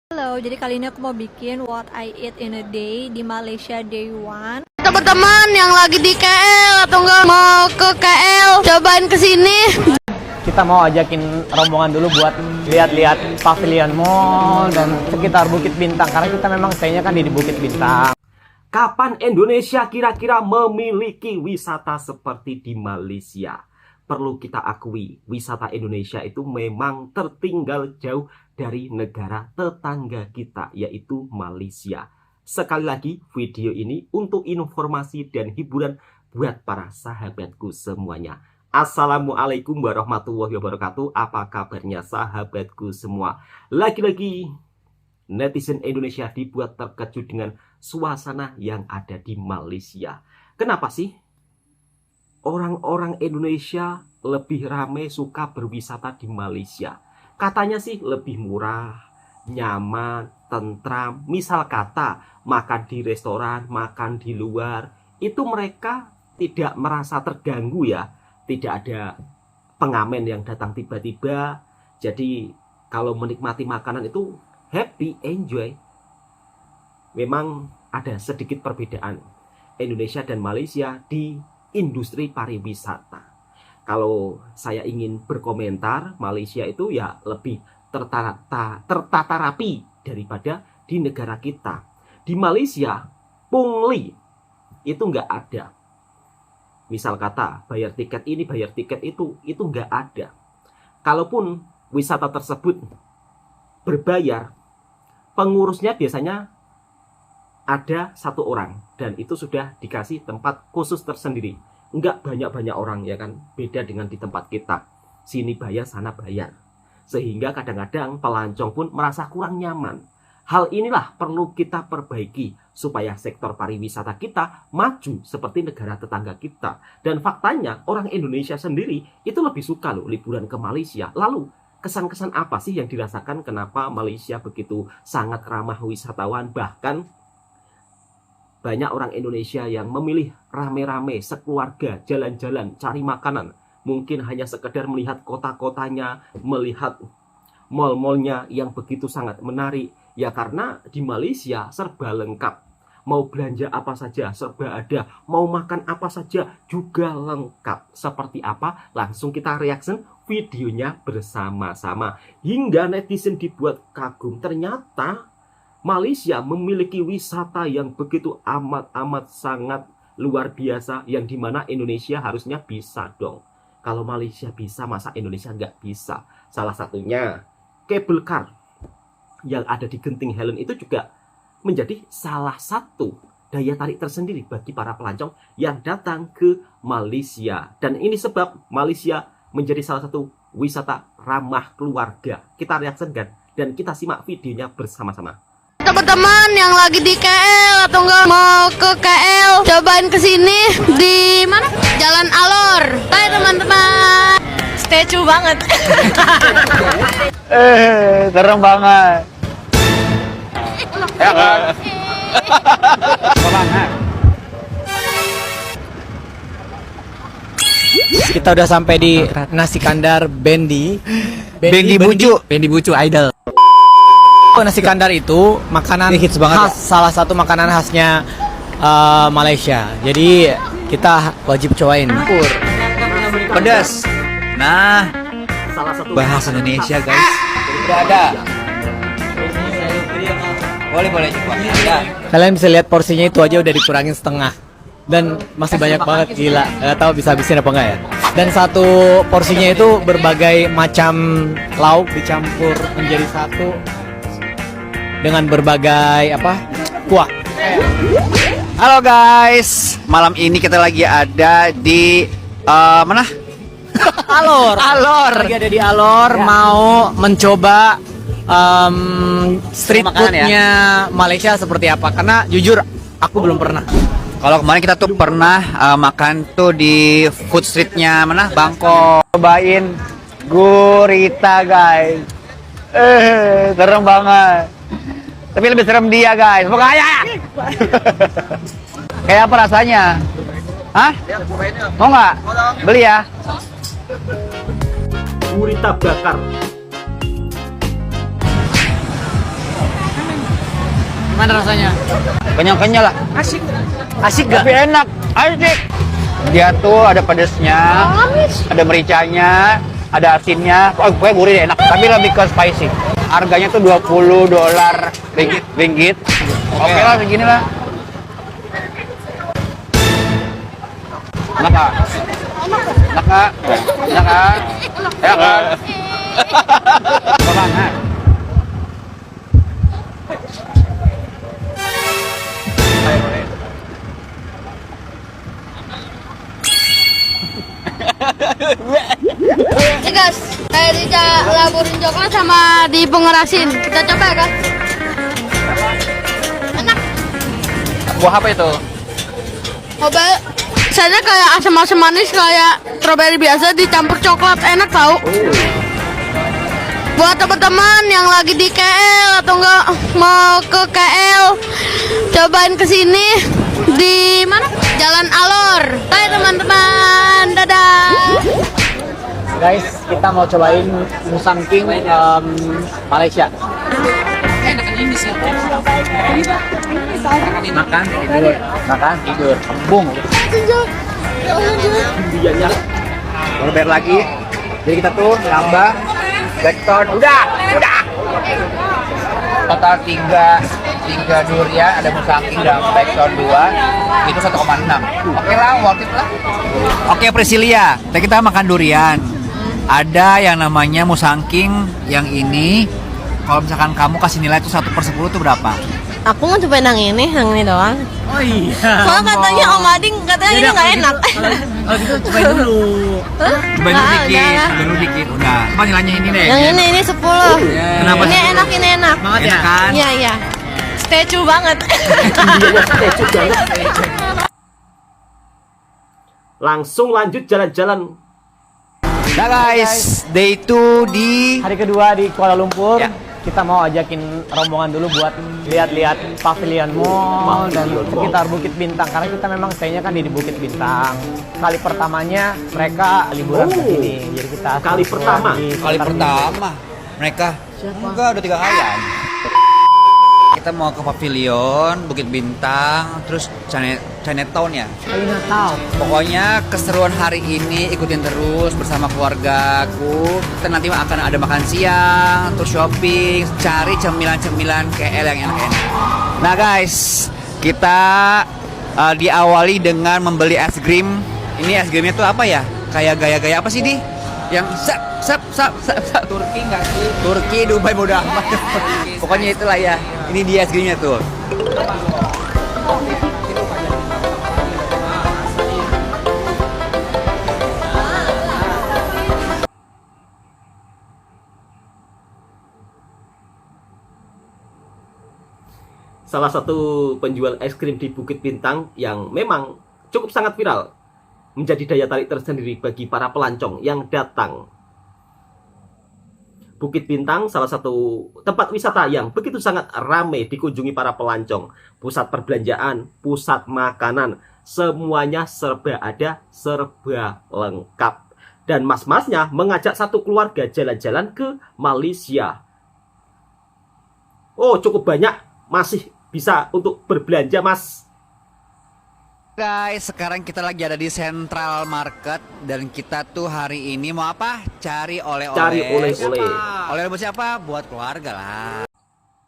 Halo, jadi kali ini aku mau bikin what I eat in a day di Malaysia Day One. Teman-teman yang lagi di KL atau enggak mau ke KL, cobain kesini. Kita mau ajakin rombongan dulu buat lihat-lihat Pavilion Mall dan sekitar Bukit Bintang karena kita memang stay-nya kan di Bukit Bintang. Kapan Indonesia kira-kira memiliki wisata seperti di Malaysia? Perlu kita akui, wisata Indonesia itu memang tertinggal jauh dari negara tetangga kita, yaitu Malaysia. Sekali lagi, video ini untuk informasi dan hiburan buat para sahabatku semuanya. Assalamualaikum warahmatullahi wabarakatuh. Apa kabarnya sahabatku semua? Lagi-lagi netizen Indonesia dibuat terkejut dengan suasana yang ada di Malaysia. Kenapa sih orang-orang Indonesia lebih ramai suka berwisata di Malaysia? Katanya sih lebih murah, nyaman, tentram. Misal kata makan di restoran, makan di luar, itu mereka tidak merasa terganggu ya. Tidak ada pengamen yang datang tiba-tiba. Jadi kalau menikmati makanan itu happy, enjoy. Memang ada sedikit perbedaan Indonesia dan Malaysia di industri pariwisata. Kalau saya ingin berkomentar, Malaysia itu ya lebih tertata rapi daripada di negara kita. Di Malaysia, pungli itu nggak ada. Misal kata bayar tiket ini, bayar tiket itu nggak ada. Kalaupun wisata tersebut berbayar, pengurusnya biasanya ada satu orang dan itu sudah dikasih tempat khusus tersendiri. Enggak banyak-banyak orang ya kan, beda dengan di tempat kita. Sini bayar, sana bayar. Sehingga kadang-kadang pelancong pun merasa kurang nyaman. Hal inilah perlu kita perbaiki supaya sektor pariwisata kita maju seperti negara tetangga kita. Dan faktanya orang Indonesia sendiri itu lebih suka loh liburan ke Malaysia. Lalu kesan-kesan apa sih yang dirasakan kenapa Malaysia begitu sangat ramah wisatawan? Bahkan banyak orang Indonesia yang memilih rame-rame sekeluarga jalan-jalan cari makanan. Mungkin hanya sekedar melihat kota-kotanya, melihat mall-mallnya yang begitu sangat menarik. Ya karena di Malaysia serba lengkap. Mau belanja apa saja serba ada. Mau makan apa saja juga lengkap. Seperti apa? Langsung kita reaction videonya bersama-sama. Hingga netizen dibuat kagum. Ternyata Malaysia memiliki wisata yang begitu amat sangat luar biasa, yang dimana Indonesia harusnya bisa dong. Kalau Malaysia bisa, masa Indonesia nggak bisa? Salah satunya cable car yang ada di Genting Helen itu juga menjadi salah satu daya tarik tersendiri bagi para pelancong yang datang ke Malaysia. Dan ini sebab Malaysia menjadi salah satu wisata ramah keluarga. Kita reaksikan dan kita simak videonya bersama-sama. Teman-teman yang lagi di KL atau enggak mau ke KL, cobain kesini di mana? Jalan Alor. Hai teman-teman. Statue banget. Serem banget. Ya kan? Kita udah sampai di Nasi Kandar Bendi Bucu Idol. Nasi Kandar itu makanan hits banget khas, salah satu makanan khasnya Malaysia. Jadi kita wajib cobain. Pedas. Nah, Salah satu bahasa Indonesia guys. Udah ada. Boleh coba. Ada. Kalian bisa lihat porsinya itu aja udah dikurangin setengah. Dan masih banyak banget, gila. Gak tahu bisa habisin apa enggak ya. Dan satu porsinya itu berbagai macam lauk dicampur menjadi satu dengan berbagai kuah. Halo guys, malam ini kita lagi ada di mana? Alor. Lagi ada di Alor, mau mencoba street Makanan foodnya Malaysia seperti apa. Karena jujur aku belum pernah. Kalau kemarin kita tuh pernah makan tuh di food streetnya mana? Bangkok. Cobain gurita guys. Serem banget. Tapi lebih serem dia guys. Pokoknya. Kayak apa rasanya? Hah? Mau nggak? Beli ya. gurita bakar. Gimana rasanya? Kenyang-kenyang lah. Asik. Asik gak? Tapi enak, asik. Dia tuh ada pedesnya, ada mericanya, ada asinnya. Oh, gue gurih deh, enak. Tapi lebih ke spicy. Harganya tuh $20 ringgit. Oke lah, segini lah. Enak gak? Enak gak? Enak gak? Enak gak? Banget. Nih guys, kayak dilaburin coklat sama dipengerasin. Kita coba ya guys. Enak. Buah apa itu? Coba. Rasanya kayak asam-asam manis kayak strawberry biasa dicampur coklat, enak tau. Buat teman-teman yang lagi di KL atau enggak mau ke KL, cobain kesini di mana? Jalan Alor. Hai teman-teman, dadah. Guys, kita mau cobain Musang King Malaysia. Makan tidur, makan tidur, embung. Mau bayar lagi. Jadi kita tuh nambah backstone. Udah. Total 3 durian, ada musangking dan backstone 2. Itu 1,6. Oke lah, worth it lah. Oke Priscilia, kita makan durian. Ada yang namanya musangking yang ini. Kalau misalkan kamu kasih nilai itu 1/10 itu berapa? Aku mau cobain yang ini doang. Oh iya. Soalnya katanya Om Ading katanya ini nggak enak. Kalau gitu cobain dulu. Cobain dulu dikit. Udah. Coba nilainya ini deh. Yang ini 10. Kenapa Ini enak, ini enak. Banget ya? Enak kan? Iya. Statue banget. Langsung lanjut jalan-jalan. Nah guys, day 2 di Hari kedua di Kuala Lumpur. Ya. Kita mau ajakin rombongan dulu buat lihat-lihat Pavilion Mall dan sekitar Bukit Bintang karena kita memang stay-nya kan di Bukit Bintang. Kali pertamanya mereka liburan ke sini. Jadi kita Kali pertama? kali pertama mereka. Enggak, udah 3 kalian. Kita mau ke Pavilion, Bukit Bintang, terus Chinatown ya. Chinatown. Pokoknya keseruan hari ini ikutin terus bersama keluargaku. Kita nanti akan ada makan siang, terus shopping, cari cemilan-cemilan KL yang enak-enak. Nah guys, kita diawali dengan membeli es krim. Ini es krimnya tuh apa ya? Kayak gaya-gaya apa sih di? Yang sap. Turki nggak sih? Turki, Dubai, bodoh amat. Pokoknya itulah ya. Ini dia es krimnya tuh. Salah satu penjual es krim di Bukit Bintang yang memang cukup sangat viral, menjadi daya tarik tersendiri bagi para pelancong yang datang. Bukit Bintang salah satu tempat wisata yang begitu sangat ramai dikunjungi para pelancong. Pusat perbelanjaan, pusat makanan, semuanya serba ada, serba lengkap. Dan mas-masnya mengajak satu keluarga jalan-jalan ke Malaysia. Oh, cukup banyak, masih bisa untuk berbelanja, Mas. Guys, sekarang kita lagi ada di Central Market dan kita tuh hari ini mau apa? Cari oleh-oleh. Cari oleh-oleh. Oleh-oleh buat siapa? Buat keluarga lah.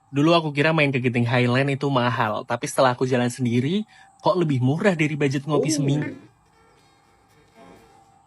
Dulu aku kira main ke Genting Highland itu mahal, tapi setelah aku jalan sendiri, kok lebih murah dari budget ngopi seminggu.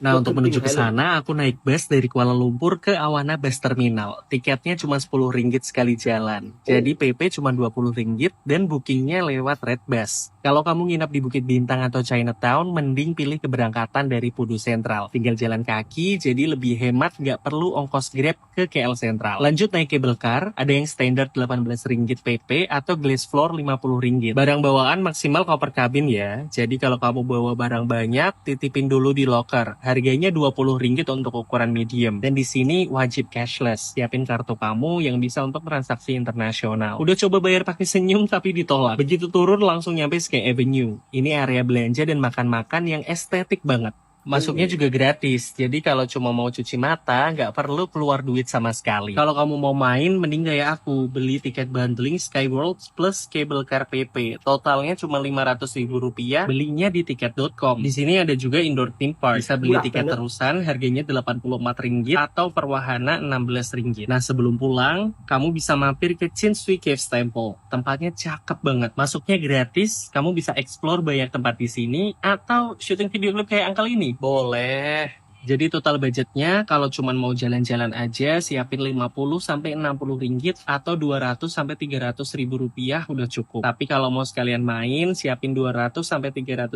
Nah, untuk menuju ke sana, aku naik bus dari Kuala Lumpur ke Awana Bus Terminal. Tiketnya cuma Rp10 sekali jalan. Jadi PP cuma Rp20 dan bookingnya lewat Red Bus. Kalau kamu nginap di Bukit Bintang atau Chinatown, mending pilih keberangkatan dari Pudu Sentral. Tinggal jalan kaki, jadi lebih hemat, nggak perlu ongkos Grab ke KL Sentral. Lanjut naik cable car, ada yang standar Rp18 PP atau glass floor Rp50. Barang bawaan maksimal koper kabin ya. Jadi kalau kamu bawa barang banyak, titipin dulu di locker. Harganya Rp20 untuk ukuran medium. Dan di sini wajib cashless. Siapin kartu kamu yang bisa untuk transaksi internasional. Udah coba bayar pakai senyum tapi ditolak. Begitu turun langsung nyampe Sky Avenue. Ini area belanja dan makan-makan yang estetik banget. Masuknya juga gratis, jadi kalau cuma mau cuci mata, nggak perlu keluar duit sama sekali. Kalau kamu mau main, mending kayak aku, beli tiket bundling Skyworld plus cable car PP. Totalnya cuma Rp500.000, belinya di tiket.com. Di sini ada juga indoor theme park, bisa beli Murah tiket banget. terusan, harganya Rp84 atau per wahana Rp16. Nah, sebelum pulang, kamu bisa mampir ke Chinsui Caves Temple. Tempatnya cakep banget, masuknya gratis, kamu bisa explore banyak tempat di sini, atau syuting video klip kayak Uncle ini. Boleh. Jadi total budgetnya kalau cuman mau jalan-jalan aja siapin Rp50-Rp60 atau Rp200-Rp300 udah cukup. Tapi kalau mau sekalian main siapin Rp200-Rp300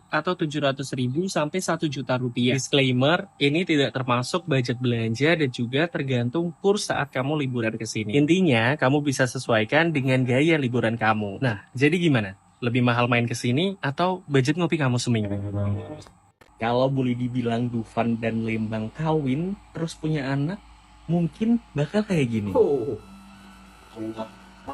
atau Rp700.000-Rp1 juta. Disclaimer, ini tidak termasuk budget belanja dan juga tergantung kurs saat kamu liburan ke sini. Intinya kamu bisa sesuaikan dengan gaya liburan kamu. Nah, jadi gimana? Lebih mahal main ke sini atau budget ngopi kamu seminggu? Kalau boleh dibilang Dufan dan Lembang kawin, terus punya anak, mungkin bakal kayak gini. Oh.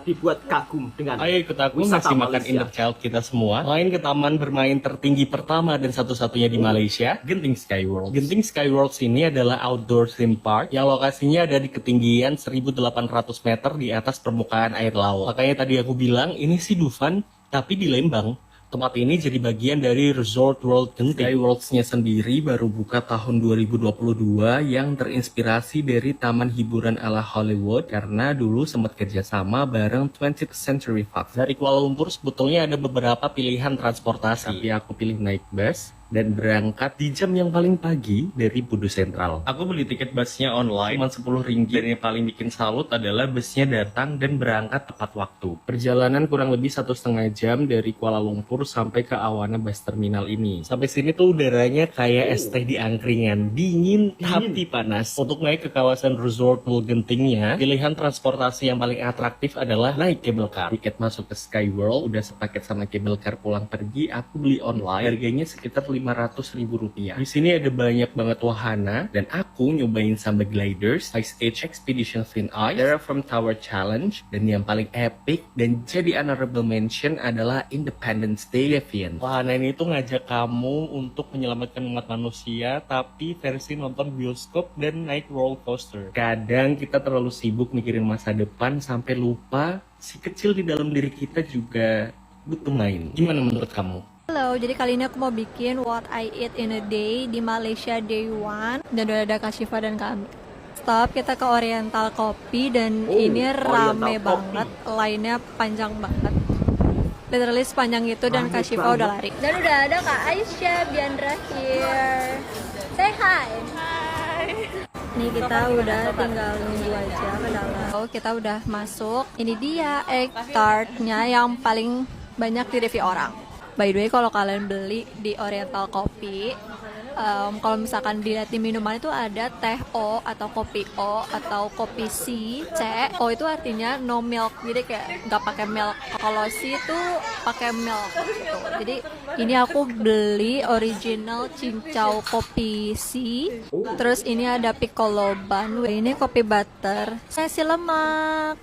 Dibuat kagum dengan Ayo ikut aku wisata ngasih makan Malaysia. inner child kita semua. Main ke taman bermain tertinggi pertama dan satu-satunya di Malaysia, Genting Skyworld. Genting Skyworld ini adalah outdoor theme park yang lokasinya ada di ketinggian 1.800 meter di atas permukaan air laut. Makanya tadi aku bilang ini sih Dufan, tapi di Lembang. Tempat ini jadi bagian dari Resort World Genting. Skyworlds-nya sendiri baru buka tahun 2022 yang terinspirasi dari taman hiburan ala Hollywood karena dulu sempat kerjasama bareng 20th Century Fox. Dari Kuala Lumpur sebetulnya ada beberapa pilihan transportasi, tapi aku pilih naik bus dan berangkat di jam yang paling pagi dari Budu Sentral. Aku beli tiket busnya online, cuma Rp10, dan yang paling bikin salut adalah busnya datang dan berangkat tepat waktu. Perjalanan kurang lebih 1,5 jam dari Kuala Lumpur sampai ke Awana Bus Terminal ini. Sampai sini tuh udaranya kayak es teh di angkringan, dingin tapi panas. Untuk naik ke kawasan Resort World Gentingnya, pilihan transportasi yang paling atraktif adalah naik cable car. Tiket masuk ke Skyworld udah sepaket sama cable car pulang pergi, aku beli online, harganya sekitar Rp500.000. Di sini ada banyak banget wahana dan aku nyobain Samba Gliders, Ice Age Expedition Twin Ice, Terraform Tower Challenge, dan yang paling epic dan jadi honorable mention adalah Independence Day Avian. Wahana ini tuh ngajak kamu untuk menyelamatkan umat manusia tapi versi nonton bioskop dan naik roller coaster. Kadang kita terlalu sibuk mikirin masa depan sampai lupa si kecil di dalam diri kita juga butuh main. Gimana menurut kamu? Halo, jadi kali ini aku mau bikin what I eat in a day di Malaysia Day 1. Dan udah ada Kak Syifa dan kami. Stop, kita ke Oriental Coffee dan ini rame Oriental banget, lainnya panjang banget. Literally sepanjang itu dan Kak Syifa udah lari. Dan udah ada Kak Aisyah Biandra here. Say hi. Hi. Nih kita udah tinggal nunggu aja ke dalam. Oh, kita udah masuk. Ini dia egg tartnya yang paling banyak di review orang. By the way, kalau kalian beli di Oriental Coffee, kalau misalkan dilihat di minuman itu ada teh O atau kopi O atau kopi C. O itu artinya no milk, jadi kayak nggak pakai milk. Kalau C itu pakai milk gitu. Jadi ini aku beli original cincau kopi C. Terus ini ada piccolo bun. Ini kopi butter. Nasi lemak.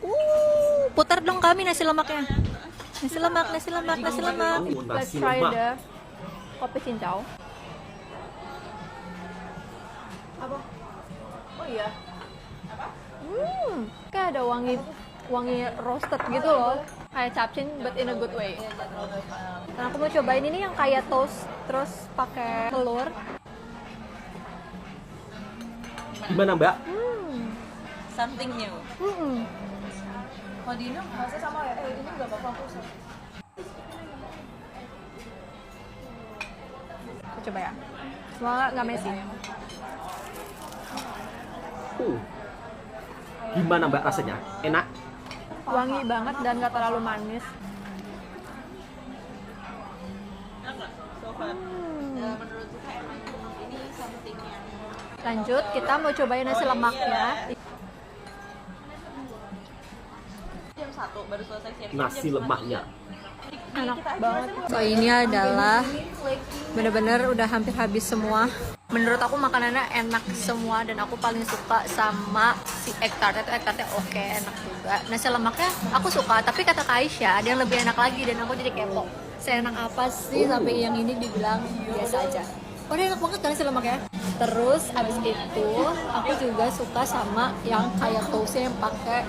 Putar dong kami nasi lemaknya. Nasi lemak. Let's try the kopi cincau. Apa? Oh iya. Kayak ada wangi roasted gitu loh. Kayak capcin but in a good way. Dan aku mau cobain ini yang kayak toast terus pakai telur. Gimana Mbak? Something new. Kalau di Indo rasanya sama ya? Ini nggak apa-apa aku usah. Aku coba ya. Semoga nggak messy. Gimana Mbak rasanya? Enak? Wangi banget dan nggak terlalu manis. Lanjut, kita mau cobain nasi lemaknya. Nasi lemaknya. Enak banget. So ini adalah bener-bener udah hampir habis semua. Menurut aku makanannya enak semua dan aku paling suka sama si egg tart. Itu egg tartnya oke, enak juga. Nasi lemaknya aku suka, tapi kata Kak Aisyah ada yang lebih enak lagi dan aku jadi kepo. Seenak apa sih sampai yang ini dibilang biasa aja. Udah enak banget kan sih lemaknya. Terus abis itu aku juga suka sama yang kayak toastnya yang pakai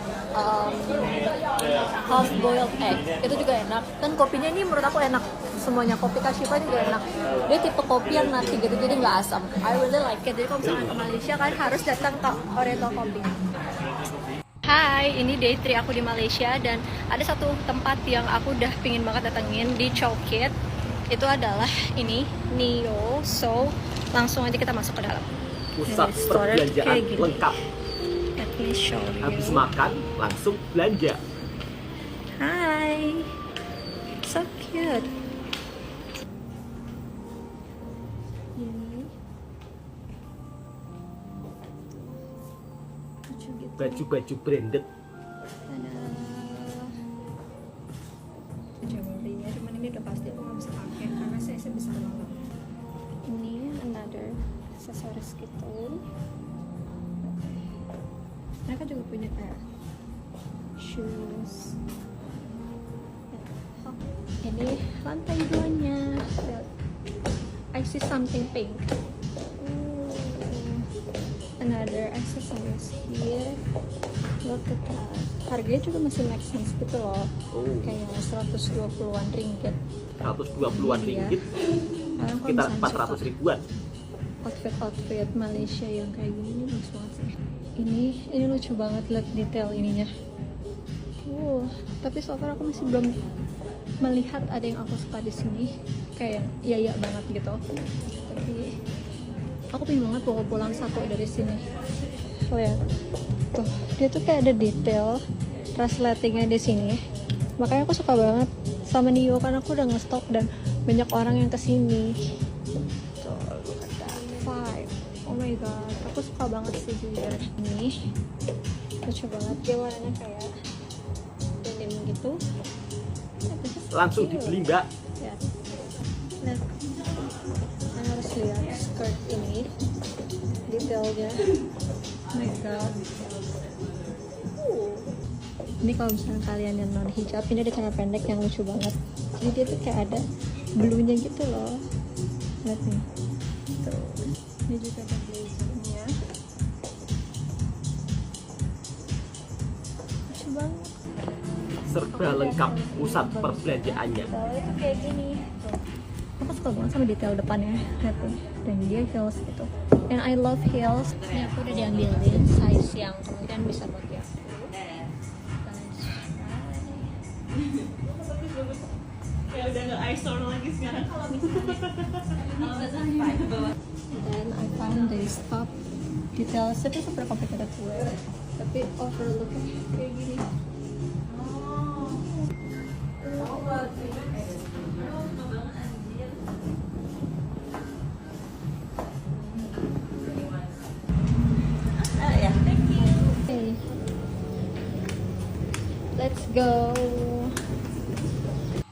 half boiled egg. Itu juga enak. Dan kopinya ini menurut aku enak. Semuanya kopi Kashifa juga enak. Dia tipe kopi yang nutty gitu, jadi nggak asam. I really like it. Jadi kalau misalnya ke Malaysia kan harus datang ke Oriental Coffee. Hai, ini day 3 aku di Malaysia dan ada satu tempat yang aku udah pingin banget datengin di Chowkit. Itu adalah ini, Neo. So, langsung aja kita masuk ke dalam. Pusat Ini store perbelanjaan kayak gini. lengkap. Let me show you. Habis makan langsung belanja. Hi, so cute. Ini lucu gitu. Baju-baju branded. Ada jewelry-nya, cuman ini udah pasti aku nggak bisa pakai karena saya besar banget. Ini another aksesoris gitu. Mereka juga punya kayak shoes. Oh, ini lantai 2-nya. I see something pink. Another accessories here. Look at that. Harganya juga masih make sense gitu loh. Oh. Kayak 120-an ringgit. 120-an Iya. ringgit. Kalian kalau Kita misalnya 400 suka ribuan. outfit Malaysia yang kayak gini ini bagus banget sih. Ini lucu banget, lihat detail ininya. Tapi so far aku masih belum melihat ada yang aku suka di sini. Kayak iya banget gitu. Tapi aku pengen banget bawa pulang satu dari sini. Lihat. Tuh, dia tuh kayak ada detail translatingnya di sini. Makanya aku suka banget sama Neo karena aku udah ngestok dan banyak orang yang kesini. Tuh, look at that vibe. Oh my god, aku suka banget sih jujur. Ini lucu banget, dia warnanya kayak denim gitu. Langsung dibeli, Mbak. Ya. Nah, saya harus lihat skirt ini detailnya. Oh my god. Ini kalau misalnya kalian yang non hijab, ini ada celana pendek yang lucu banget. Jadi dia tuh kayak ada blue-nya gitu loh. Lihat nih. Tuh. Ini juga ada blazernya. Lucu banget. Serba lengkap pusat perbelanjaannya. Detail itu kayak gini. Tuh. Aku suka banget sama detail depannya. Lihat tuh. Dan dia heels gitu. And I love heels. Ini aku udah diambilin size yang kemudian bisa buat dia. Ya udah nggak eyesore lagi sekarang. Then I found this top details itu super complicated to wear, tapi overlooknya kayak gini. Okay. Let's go.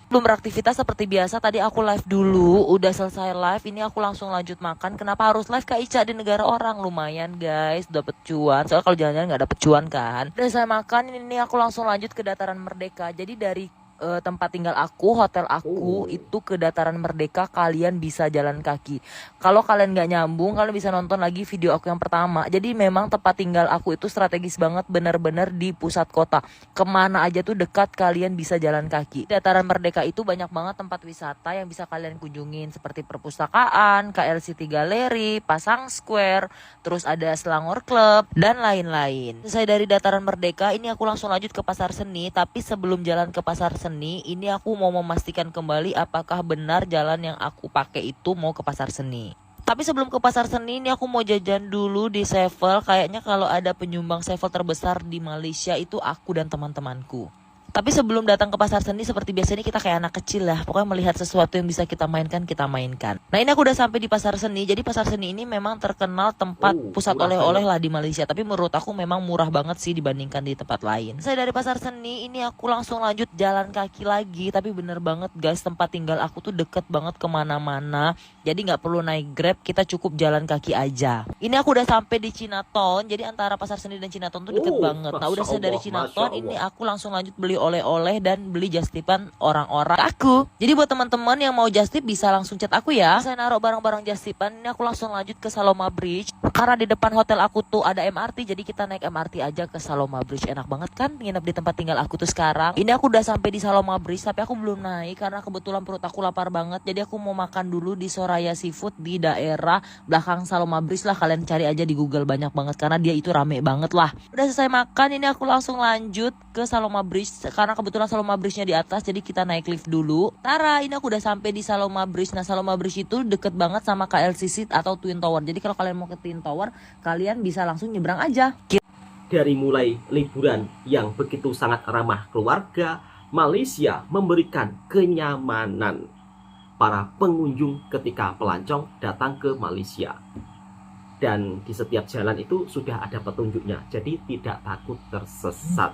Belum beraktivitas seperti biasa, tadi aku live dulu, udah selesai live, ini aku langsung lanjut makan. Kenapa harus live Kak Ica di negara orang? Lumayan guys, dapet cuan. Soalnya kalau jalan-jalan nggak dapet cuan kan. Udah saya makan, ini aku langsung lanjut ke Dataran Merdeka. Jadi dari tempat tinggal aku, hotel aku itu ke Dataran Merdeka kalian bisa jalan kaki. Kalau kalian nggak nyambung, kalian bisa nonton lagi video aku yang pertama. Jadi memang tempat tinggal aku itu strategis banget, bener-bener di pusat kota. Kemana aja tuh dekat, kalian bisa jalan kaki. Dataran Merdeka itu banyak banget tempat wisata yang bisa kalian kunjungin seperti perpustakaan, KL City Gallery, Pasang Square, terus ada Selangor Club dan lain-lain. Selesai dari Dataran Merdeka, ini aku langsung lanjut ke Pasar Seni. Tapi sebelum jalan ke Pasar Seni, ini aku mau memastikan kembali apakah benar jalan yang aku pakai itu mau ke Pasar Seni. Tapi sebelum ke Pasar Seni, ini aku mau jajan dulu di Sevel. Kayaknya kalau ada penyumbang Sevel terbesar di Malaysia itu aku dan teman-temanku. Tapi sebelum datang ke Pasar Seni, seperti biasanya kita kayak anak kecil lah. Pokoknya melihat sesuatu yang bisa kita mainkan, kita mainkan. Nah, ini aku udah sampai di Pasar Seni. Jadi Pasar Seni ini memang terkenal tempat pusat oleh-oleh lah di Malaysia. Tapi menurut aku memang murah banget sih dibandingkan di tempat lain. Saya dari Pasar Seni, ini aku langsung lanjut jalan kaki lagi. Tapi bener banget guys, tempat tinggal aku tuh deket banget kemana-mana. Jadi nggak perlu naik Grab, kita cukup jalan kaki aja. Ini aku udah sampai di Chinatown. Jadi antara Pasar Seni dan Chinatown tuh deket banget. Nah, udah saya dari Chinatown, ini aku langsung lanjut beli oleh-oleh dan beli just tipan orang-orang aku. Jadi buat teman-teman yang mau just tip bisa langsung chat aku ya. Saya naruh barang-barang just tipan, ini aku langsung lanjut ke Saloma Bridge. Karena di depan hotel aku tuh ada MRT, jadi kita naik MRT aja ke Saloma Bridge. Enak banget kan nginep di tempat tinggal aku tuh sekarang. Ini aku udah sampai di Saloma Bridge tapi aku belum naik karena kebetulan perut aku lapar banget. Jadi aku mau makan dulu di Soraya Seafood di daerah belakang Saloma Bridge lah. Kalian cari aja di Google, banyak banget karena dia itu rame banget lah. Udah selesai makan, ini aku langsung lanjut ke Saloma Bridge karena kebetulan Saloma Bridge-nya di atas, jadi kita naik lift dulu. Tara, ini aku udah sampai di Saloma Bridge. Nah, Saloma Bridge itu deket banget sama KLCC atau Twin Tower. Jadi kalau kalian mau ke Twin Tower, kalian bisa langsung nyebrang aja. Dari mulai liburan yang begitu sangat ramah keluarga, Malaysia memberikan kenyamanan para pengunjung ketika pelancong datang ke Malaysia. Dan di setiap jalan itu sudah ada petunjuknya, jadi tidak takut tersesat.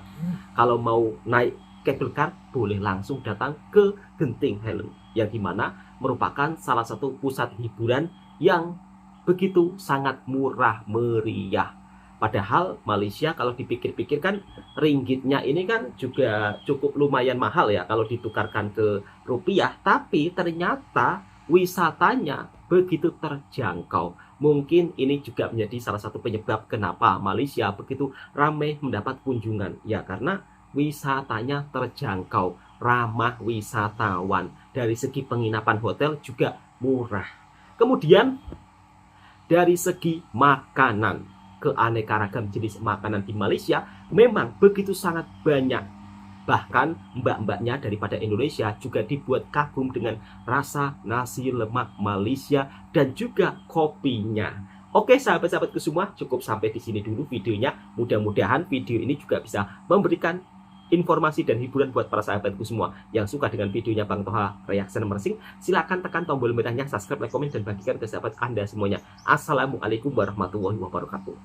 Kalau mau naik cable car, boleh langsung datang ke Genting Highland, yang dimana merupakan salah satu pusat hiburan yang begitu sangat murah meriah. Padahal Malaysia kalau dipikir-pikir kan ringgitnya ini kan juga cukup lumayan mahal ya kalau ditukarkan ke rupiah. Tapi ternyata wisatanya begitu terjangkau. Mungkin ini juga menjadi salah satu penyebab kenapa Malaysia begitu ramai mendapat kunjungan. Ya karena wisatanya terjangkau, ramah wisatawan. Dari segi penginapan hotel juga murah. Kemudian dari segi makanan, keanekaragam jenis makanan di Malaysia memang begitu sangat banyak. Bahkan mbak-mbaknya daripada Indonesia juga dibuat kagum dengan rasa nasi lemak Malaysia dan juga kopinya. Oke sahabat-sahabatku semua, cukup sampai di sini dulu videonya. Mudah-mudahan video ini juga bisa memberikan informasi dan hiburan buat para sahabatku semua. Yang suka dengan videonya Bang Toha Reaction Mersing, silahkan tekan tombol merahnya, subscribe, like, komen, dan bagikan ke sahabat Anda semuanya. Assalamualaikum warahmatullahi wabarakatuh.